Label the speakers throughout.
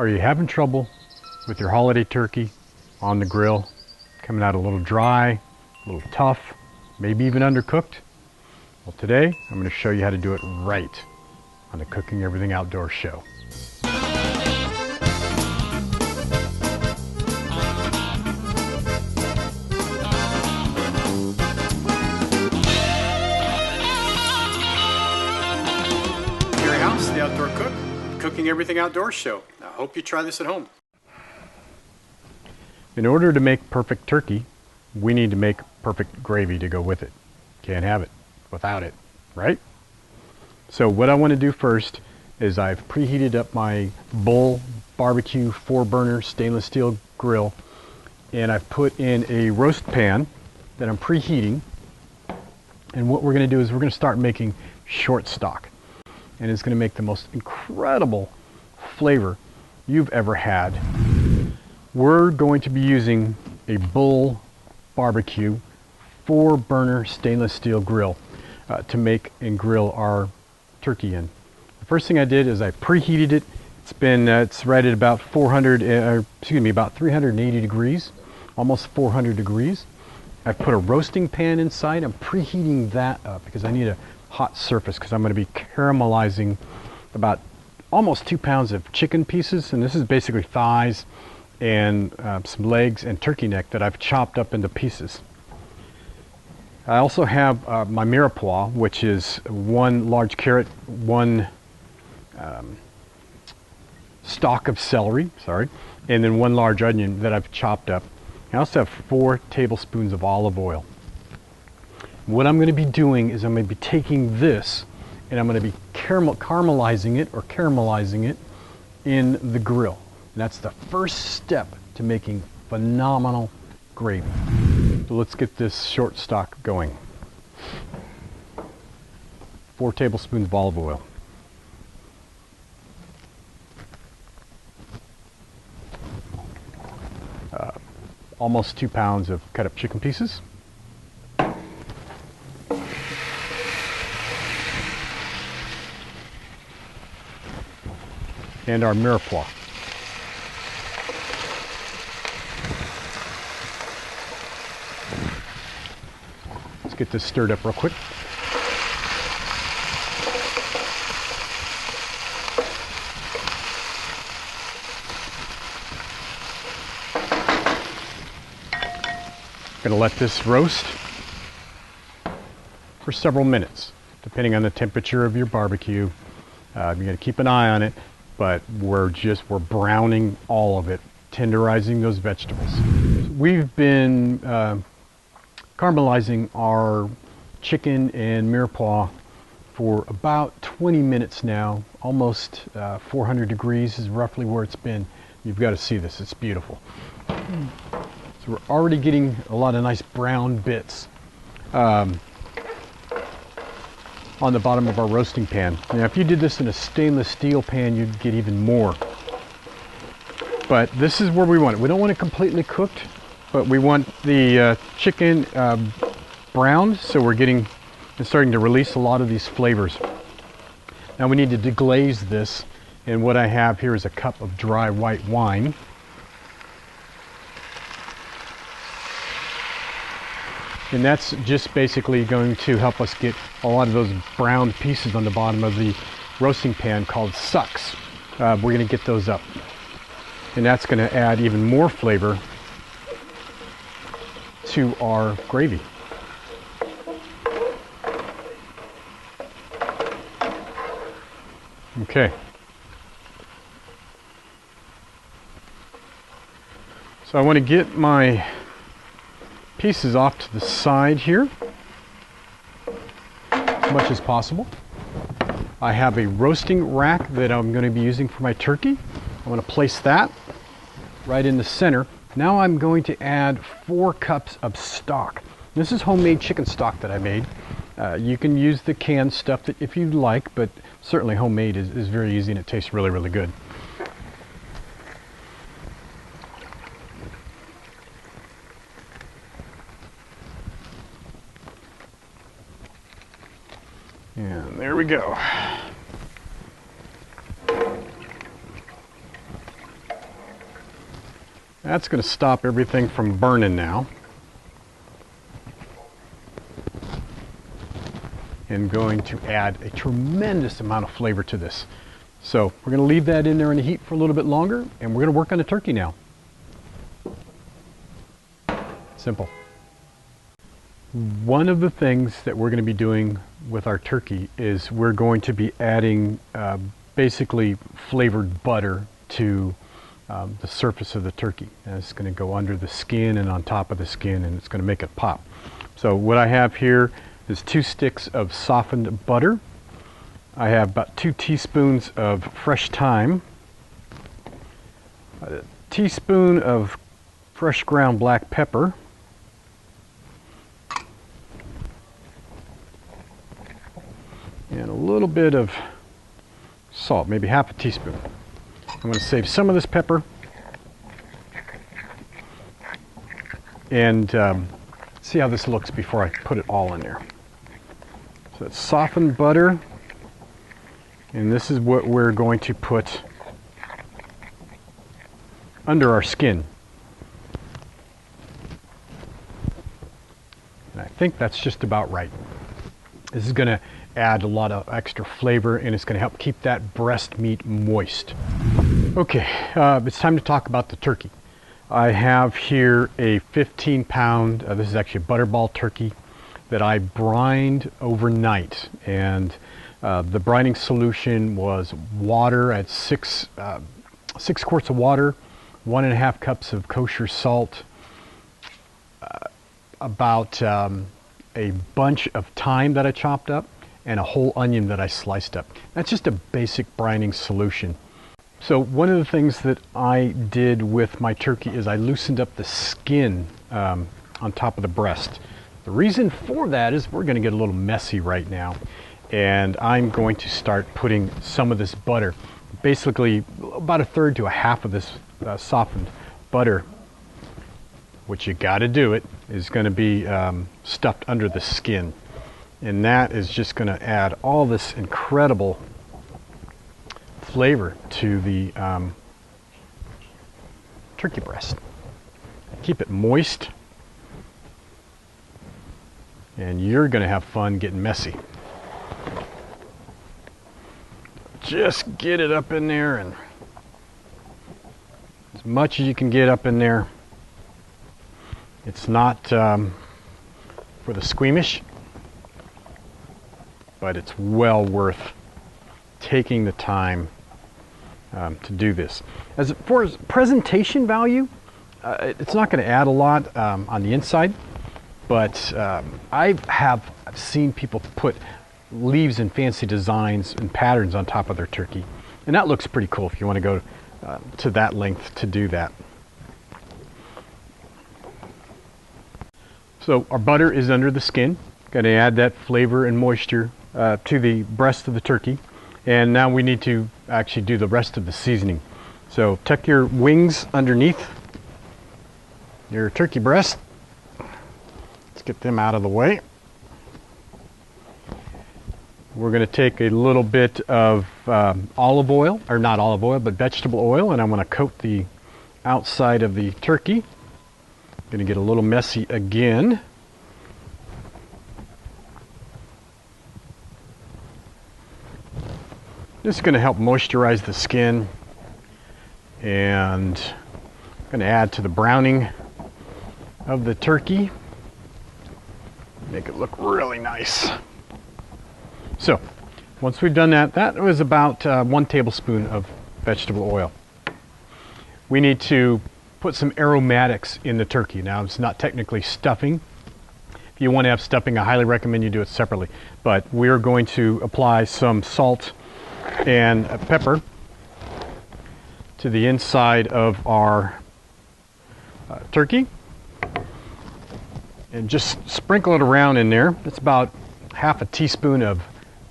Speaker 1: Are you having trouble with your holiday turkey on the grill? Coming out a little dry, a little tough, maybe even undercooked? Well, today I'm going to show you how to do it right on the Cooking Everything Outdoors show. Your house, the Outdoor Cook, Cooking Everything Outdoors show. I hope you try this at home. In order to make perfect turkey, we need to make perfect gravy to go with it. Can't have it without it, right? So what I want to do first is I've preheated up my Bull barbecue 4-burner stainless steel grill, and I've put in a roast pan that I'm preheating. And what we're going to do is we're going to start making short stock, and it's going to make the most incredible flavor you've ever had. We're going to be using a Bull barbecue 4-burner stainless steel grill to make and grill our turkey in. The first thing I did is I preheated it. It's right at about about 380 degrees, almost 400 degrees. I've put a roasting pan inside. I'm preheating that up because I need a hot surface because I'm going to be caramelizing about almost 2 pounds of chicken pieces, and this is basically thighs and some legs and turkey neck that I've chopped up into pieces. I also have my mirepoix, which is 1 large carrot, 1 stalk of celery, and then 1 large onion that I've chopped up. I also have 4 tablespoons of olive oil. What I'm going to be doing is I'm going to be taking this and I'm going to be caramelizing it in the grill. And that's the first step to making phenomenal gravy. So let's get this short stock going. 4 tablespoons of olive oil. Almost 2 pounds of cut up chicken pieces. And our mirepoix. Let's get this stirred up real quick. Going to let this roast for several minutes, depending on the temperature of your barbecue. You got to keep an eye on it, but we're browning all of it, tenderizing those vegetables. We've been caramelizing our chicken and mirepoix for about 20 minutes now. Almost 400 degrees is roughly where it's been. You've got to see this, it's beautiful. So we're already getting a lot of nice brown bits on the bottom of our roasting pan. Now if you did this in a stainless steel pan, you'd get even more. But this is where we want it. We don't want it completely cooked, but we want the chicken browned, so we're starting to release a lot of these flavors. Now we need to deglaze this, and what I have here is a cup of dry white wine. And that's just basically going to help us get a lot of those browned pieces on the bottom of the roasting pan called sucks. We're going to get those up. And that's going to add even more flavor to our gravy. Okay. So I want to get my pieces off to the side here as much as possible. I have a roasting rack that I'm going to be using for my turkey. I'm going to place that right in the center. Now I'm going to add 4 cups of stock. This is homemade chicken stock that I made. You can use the canned stuff if you'd like, but certainly homemade is very easy and it tastes really, really good. And there we go. That's going to stop everything from burning now. And going to add a tremendous amount of flavor to this. So we're going to leave that in there in the heat for a little bit longer, and we're going to work on the turkey now. Simple. One of the things that we're going to be doing with our turkey is we're going to be adding basically flavored butter to the surface of the turkey. And it's going to go under the skin and on top of the skin, and it's going to make it pop. So what I have here is 2 sticks of softened butter. I have about 2 teaspoons of fresh thyme, a teaspoon of fresh ground black pepper, and a little bit of salt, maybe half a teaspoon. I'm going to save some of this pepper and see how this looks before I put it all in there. So it's softened butter, and this is what we're going to put under our skin. And I think that's just about right. This is going to add a lot of extra flavor, and it's going to help keep that breast meat moist. Okay, it's time to talk about the turkey. I have here a 15-pound, this is actually a butterball turkey that I brined overnight, and the brining solution was water. I had 6 quarts of water, 1.5 cups of kosher salt, about a bunch of thyme that I chopped up, and a whole onion that I sliced up. That's just a basic brining solution. So one of the things that I did with my turkey is I loosened up the skin on top of the breast. The reason for that is we're going to get a little messy right now, and I'm going to start putting some of this butter, basically about 1/3 to 1/2 of this softened butter, which you got to do it, is going to be stuffed under the skin. And that is just going to add all this incredible flavor to the turkey breast. Keep it moist, and you're going to have fun getting messy. Just get it up in there, and as much as you can get up in there. It's not for the squeamish, but it's well worth taking the time to do this. As far as presentation value, it's not going to add a lot on the inside, but I've seen people put leaves and fancy designs and patterns on top of their turkey, and that looks pretty cool if you want to go to that length to do that. So our butter is under the skin. Going to add that flavor and moisture to the breast of the turkey. And now we need to actually do the rest of the seasoning. So tuck your wings underneath your turkey breast. Let's get them out of the way. We're going to take a little bit of olive oil, or not olive oil, but vegetable oil, and I'm going to coat the outside of the turkey. Going to get a little messy again. This is going to help moisturize the skin, and I'm going to add to the browning of the turkey. Make it look really nice. So once we've done that, that was about 1 tablespoon of vegetable oil. We need to put some aromatics in the turkey. Now, it's not technically stuffing. If you want to have stuffing, I highly recommend you do it separately. But we're going to apply some salt and pepper to the inside of our turkey. And just sprinkle it around in there. It's about 1/2 teaspoon of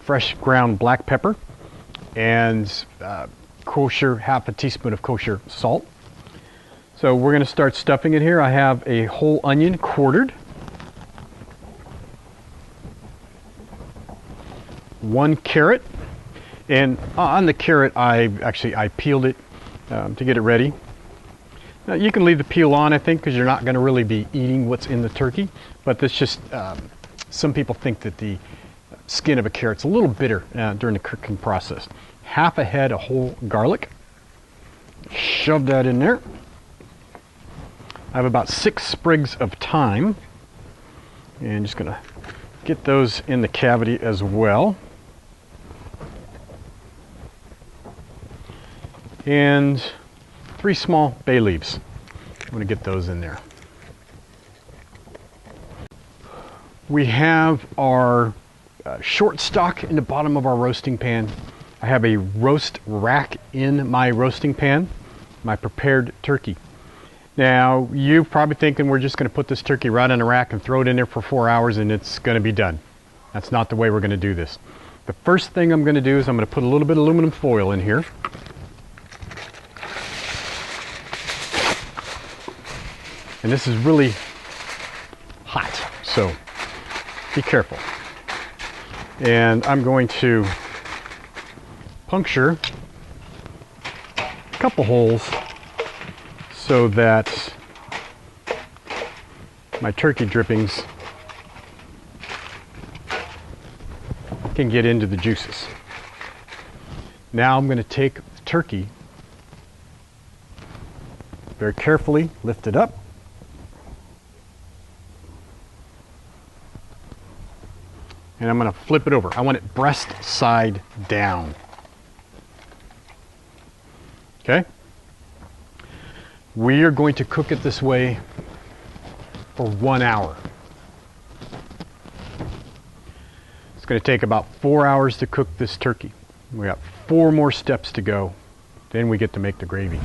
Speaker 1: fresh ground black pepper and kosher, 1/2 teaspoon of kosher salt. So we're going to start stuffing it here. I have a whole onion quartered, 1 carrot, and on the carrot I peeled it to get it ready. Now, you can leave the peel on, I think, because you're not going to really be eating what's in the turkey. But that's just, some people think that the skin of a carrot's a little bitter during the cooking process. Half a head of whole garlic. Shove that in there. I have about 6 sprigs of thyme. And just going to get those in the cavity as well. And 3 small bay leaves. I'm going to get those in there. We have our short stock in the bottom of our roasting pan. I have a roast rack in my roasting pan, my prepared turkey. Now, you're probably thinking we're just going to put this turkey right on the rack and throw it in there for 4 hours and it's going to be done. That's not the way we're going to do this. The first thing I'm going to do is I'm going to put a little bit of aluminum foil in here. And this is really hot, so be careful. And I'm going to puncture a couple holes so that my turkey drippings can get into the juices. Now I'm going to take the turkey, very carefully lift it up. And I'm going to flip it over. I want it breast side down. Okay? We are going to cook it this way for 1 hour. It's going to take about 4 hours to cook this turkey. We got 4 more steps to go. Then we get to make the gravy.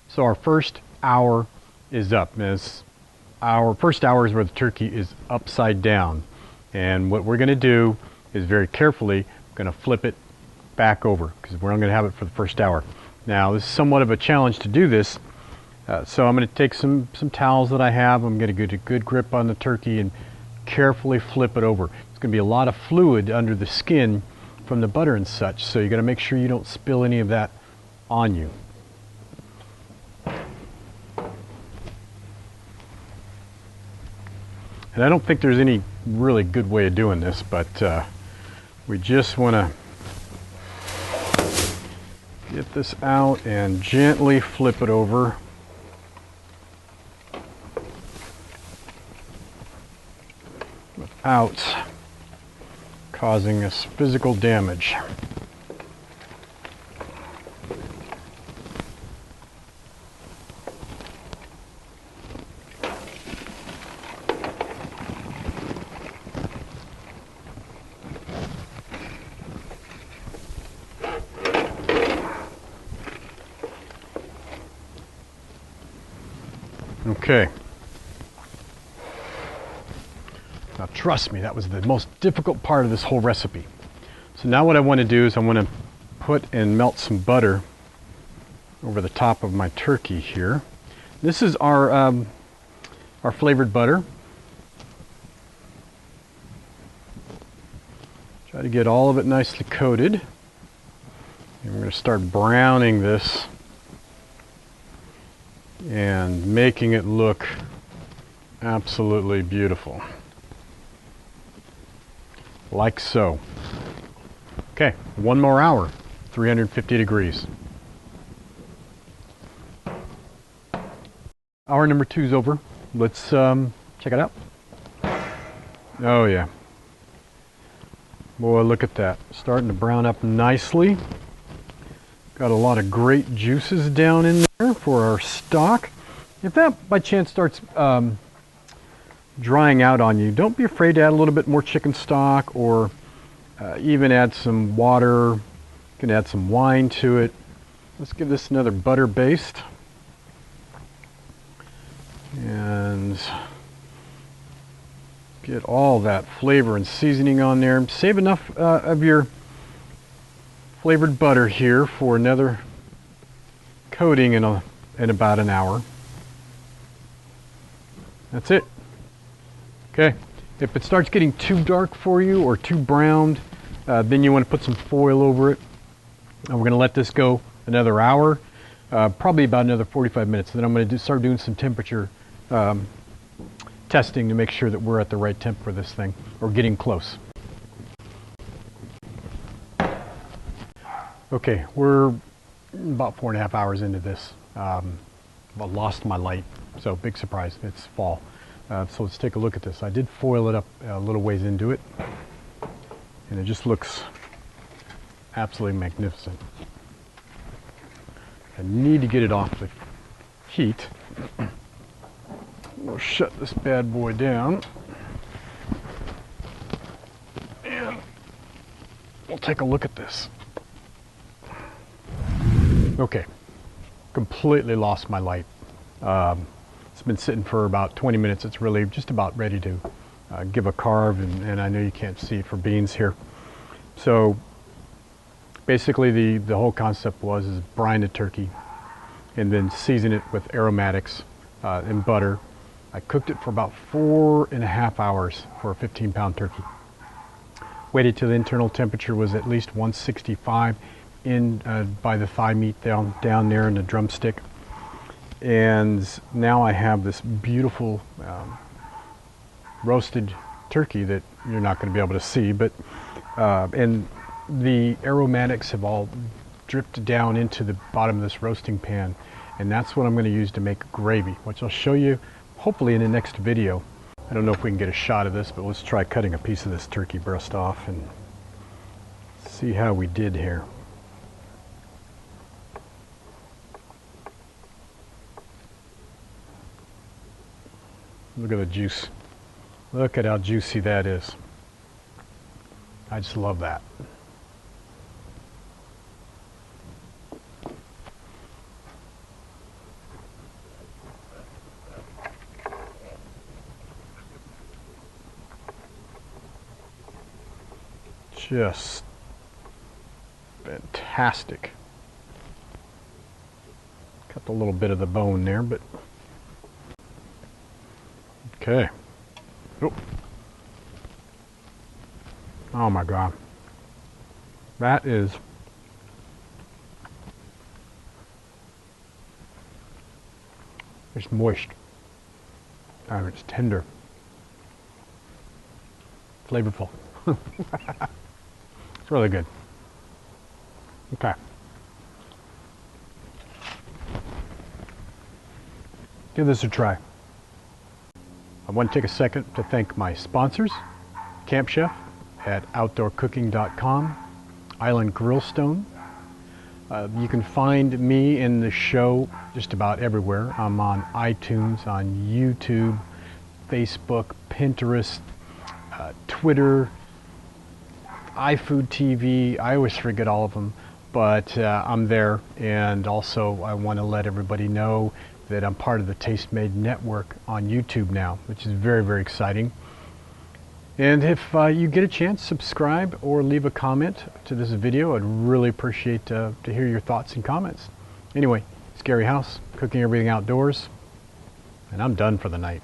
Speaker 1: So our first hour is up. As our first hour is where the turkey is upside down. And what we're going to do is very carefully going to flip it back over because we're not going to have it for the first hour. Now this is somewhat of a challenge to do this, so I'm going to take some towels that I have. I'm going to get a good grip on the turkey and carefully flip it over. There's going to be a lot of fluid under the skin from the butter and such, so you got to make sure you don't spill any of that on you. And I don't think there's any really good way of doing this, but we just want to get this out and gently flip it over. Without causing us physical damage. Okay. Now trust me, that was the most difficult part of this whole recipe. So now what I want to do is I want to put and melt some butter over the top of my turkey here. This is our flavored butter. Try to get all of it nicely coated. And we're going to start browning this and making it look absolutely beautiful. Like so. Okay, 1 more hour, 350 degrees. Hour number 2 is over. Let's check it out. Oh yeah. Boy, look at that. Starting to brown up nicely. Got a lot of great juices down in there for our stock. If that by chance starts drying out on you, don't be afraid to add a little bit more chicken stock, or even add some water. You can add some wine to it. Let's give this another butter baste. And get all that flavor and seasoning on there. Save enough of your flavored butter here for another coating in about an hour. That's it. Okay, if it starts getting too dark for you or too browned, then you want to put some foil over it. And we're going to let this go another hour. probably about another 45 minutes. Then I'm going to start doing some temperature testing to make sure that we're at the right temp for this thing, or getting close. Okay, we're about 4.5 hours into this. I lost my light, so big surprise, it's fall. So let's take a look at this. I did foil it up a little ways into it, and it just looks absolutely magnificent. I need to get it off the heat. We'll shut this bad boy down, and we'll take a look at this. Okay, completely lost my light. It's been sitting for about 20 minutes. It's really just about ready to give a carve, and I know you can't see it for beans here. So basically the whole concept is brine the turkey and then season it with aromatics and butter. I cooked it for about 4.5 hours for a 15-pound turkey. Waited till the internal temperature was at least 165 by the thigh meat down there in the drumstick. And now I have this beautiful roasted turkey that you're not going to be able to see, but and the aromatics have all dripped down into the bottom of this roasting pan, and that's what I'm going to use to make gravy, which I'll show you hopefully in the next video. I don't know if we can get a shot of this, but let's try cutting a piece of this turkey breast off and see how we did here. Look at the juice. Look at how juicy that is. I just love that. Just fantastic. Cut a little bit of the bone there, but okay. Oh my God. That is it's moist. It's tender. Flavorful. It's really good. Okay. Give this a try. I want to take a second to thank my sponsors, Camp Chef at outdoorcooking.com, Island Grillstone. You can find me in the show just about everywhere. I'm on iTunes, on YouTube, Facebook, Pinterest, Twitter, iFood TV. I always forget all of them, but I'm there. And also I want to let everybody know that I'm part of the Taste Made Network on YouTube now, which is very, very exciting. And if you get a chance, subscribe or leave a comment to this video. I'd really appreciate to hear your thoughts and comments. Anyway, it's Gary House, cooking everything outdoors, and I'm done for the night.